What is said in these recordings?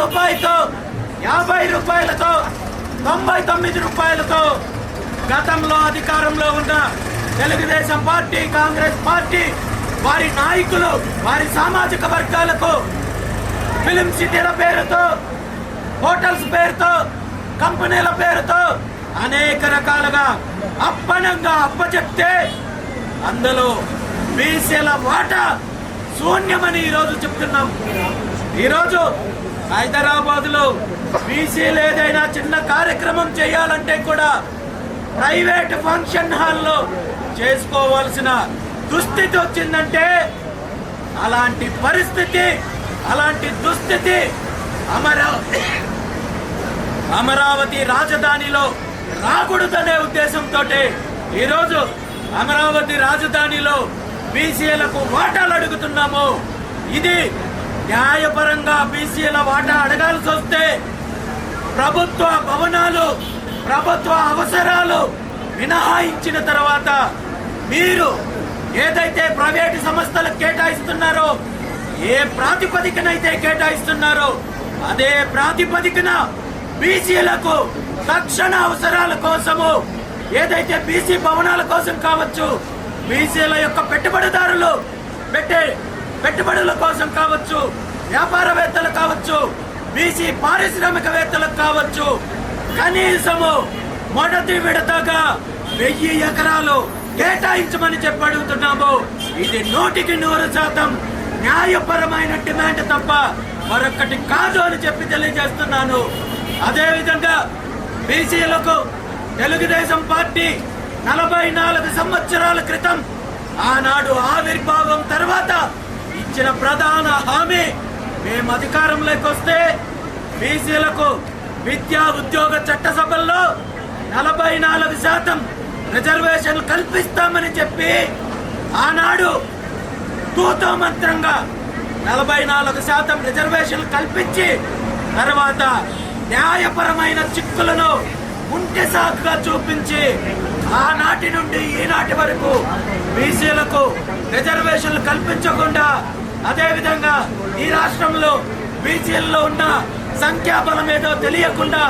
రూపాయితో 50 రూపాయలతో 99 రూపాయలతో గతంలో అధికారంలో ఉన్న తెలుగుదేశం పార్టీ, కాంగ్రెస్ పార్టీ వారి నాయకులు వారి సామాజిక వర్గాలకు ఫిలిం సిటీల పేరుతో, హోటల్స్ పేరుతో, కంపెనీల పేరుతో అనేక రకాలుగా అప్పనంగా అప్పచెప్తే అందులో బీసీల వాటా శూన్యమని ఈరోజు చెప్తున్నాం. ఈరోజు హైదరాబాద్ లో బీసీలు ఏదైనా చిన్న కార్యక్రమం చేయాలంటే కూడా ప్రైవేట్ ఫంక్షన్ హాల్లో చేసుకోవాల్సిన దుస్థితి వచ్చిందంటే, అలాంటి పరిస్థితి, అలాంటి దుస్థితి అమరావతి రాజధానిలో రాకూడదనే ఉద్దేశంతో ఈరోజు అమరావతి రాజధానిలో బీసీలకు వాటాలు అడుగుతున్నాము. ఇది న్యాయపరంగా బీసీల వాటా అడగాల్సి వస్తే ప్రభుత్వ భవనాలు, ప్రభుత్వ అవసరాలు మినహాయించిన తర్వాత మీరు ఏదైతే ప్రైవేటు సంస్థలకు కేటాయిస్తున్నారో, ఏ ప్రాతిపదికనైతే కేటాయిస్తున్నారో అదే ప్రాతిపదికన బీసీలకు తక్షణ అవసరాల కోసము, ఏదైతే బీసీ భవనాల కోసం కావచ్చు, బీసీల యొక్క పెట్టుబడిదారులు పెట్టుబడుల కోసం కావచ్చు, వ్యాపారవేత్తలు కావచ్చు, బీసీ పారిశ్రామికవేత్తలకు కావచ్చు, కనీసము మొదటి విడతగా 1000 ఎకరాలు కేటాయించమని చెప్పి అడుగుతున్నాము. ఇది 100% న్యాయపరమైన డిమాండ్ తప్ప మరొకటి కాదు అని చెప్పి తెలియజేస్తున్నాను. అదేవిధంగా బీసీలకు తెలుగుదేశం పార్టీ 44 సంవత్సరాల క్రితం ఆనాడు ఆవిర్భావం తర్వాత ఇచ్చిన ప్రధాన హామీ, మేము అధికారంలోకి వస్తే బీసీలకు విద్యా ఉద్యోగ చట్టసభల్లో 44% రిజర్వేషన్లు కల్పిస్తామని చెప్పి ఆనాడు తూతో మంత్రంగా 44% రిజర్వేషన్లు కల్పించి తర్వాత న్యాయపరమైన చిక్కులను ఉంటే సాకుగా చూపించి ఆనాటి నుండి ఈనాటి వరకు బీసీలకు రిజర్వేషన్లు కల్పించకుండా, అదేవిధంగా ఈ రాష్ట్రంలో బీసీల్లో ఉన్న సంఖ్యాబలం ఏదో తెలియకుండా,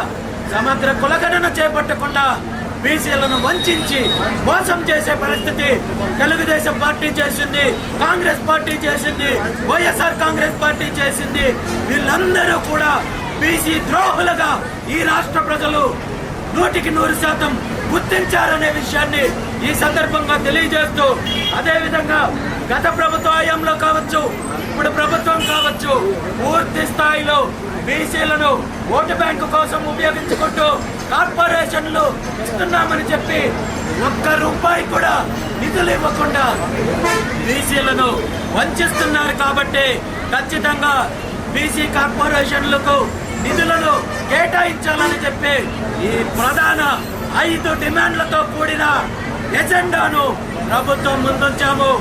సమగ్ర కులగణన చేపట్టకుండా బీసీలను వంచి మోసం చేసే పరిస్థితి తెలుగుదేశం పార్టీ చేసింది, కాంగ్రెస్ పార్టీ చేసింది, వైఎస్ఆర్ కాంగ్రెస్ పార్టీ చేసింది. వీళ్ళందరూ కూడా బీసీ ద్రోహులుగా ఈ రాష్ట్ర ప్రజలు 100% గుర్తించారనే విషయాన్ని ఈ సందర్భంగా తెలియజేస్తూ, అదేవిధంగా గత ప్రభుత్వ హయాంలో కావచ్చు, ఇప్పుడు ప్రభుత్వం కావచ్చు, పూర్తి స్థాయిలో బీసీలను ఓటు బ్యాంకు కోసం ఉపయోగించుకుంటూ కార్పొరేషన్లు ఇస్తున్నామని చెప్పి 1 రూపాయి కూడా నిధులు ఇవ్వకుండా బీసీలను వంచిస్తున్నారు. కాబట్టి ఖచ్చితంగా బీసీ కార్పొరేషన్లకు నిధులను కేటాయించాలని చెప్పి ఈ ప్రధాన 5 డిమాండ్లతో కూడిన ఎజెండాను ప్రభుత్వం ముందుంచాము.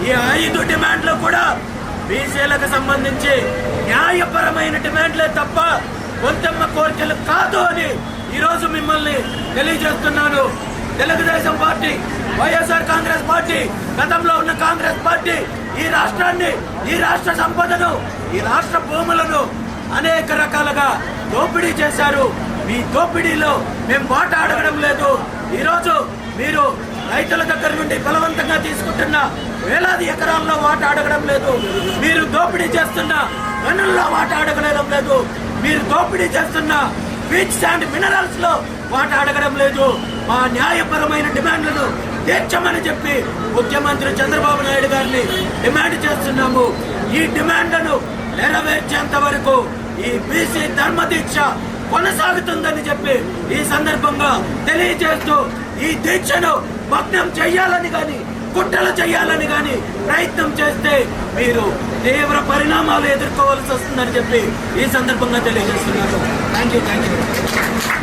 ఈ 5 డిమాండ్లు కూడా బీసీలకు సంబంధించి న్యాయపరమైన డిమాండ్లే తప్ప కొంతమ్మ కోరికలు కాదు అని ఈరోజు మిమ్మల్ని తెలియజేస్తున్నాను. తెలుగుదేశం పార్టీ, వైఎస్ఆర్ కాంగ్రెస్ పార్టీ, గతంలో ఉన్న కాంగ్రెస్ పార్టీ ఈ రాష్ట్రాన్ని, ఈ రాష్ట్ర సంపదను, ఈ రాష్ట్ర భూములను అనేక రకాలుగా దోపిడీ చేశారు. మీ దోపిడీలో మేము వాటా అడగడం లేదు. ఈరోజు మీరు రైతుల దగ్గర నుండి బలవంతంగా తీసుకుంటున్న వేలాది ఎకరాల్లో వాటా అడగడం లేదు. మీరు దోపిడీ చేస్తున్న గనుల్లో వాటా అడగడం లేదు. మీరు దోపిడీ చేస్తున్న బీచ్ శాండ్ మినరల్స్ లో వాటా అడగడం లేదు. మా న్యాయపరమైన డిమాండ్లను తీర్చమని చెప్పి ముఖ్యమంత్రి చంద్రబాబు నాయుడు గారిని డిమాండ్ చేస్తున్నాము. ఈ డిమాండ్లను నెరవేర్చేంత వరకు ఈ బీసీ ధర్మ దీక్ష కొనసాగుతుందని చెప్పి ఈ సందర్భంగా తెలియజేస్తూ, ఈ దీక్షను భగ్నం చేయాలని గాని, కుట్రలు చేయాలని గాని ప్రయత్నం చేస్తే మీరు తీవ్ర పరిణామాలు ఎదుర్కోవాల్సి వస్తుందని చెప్పి ఈ సందర్భంగా తెలియజేస్తున్నారు. Thank you.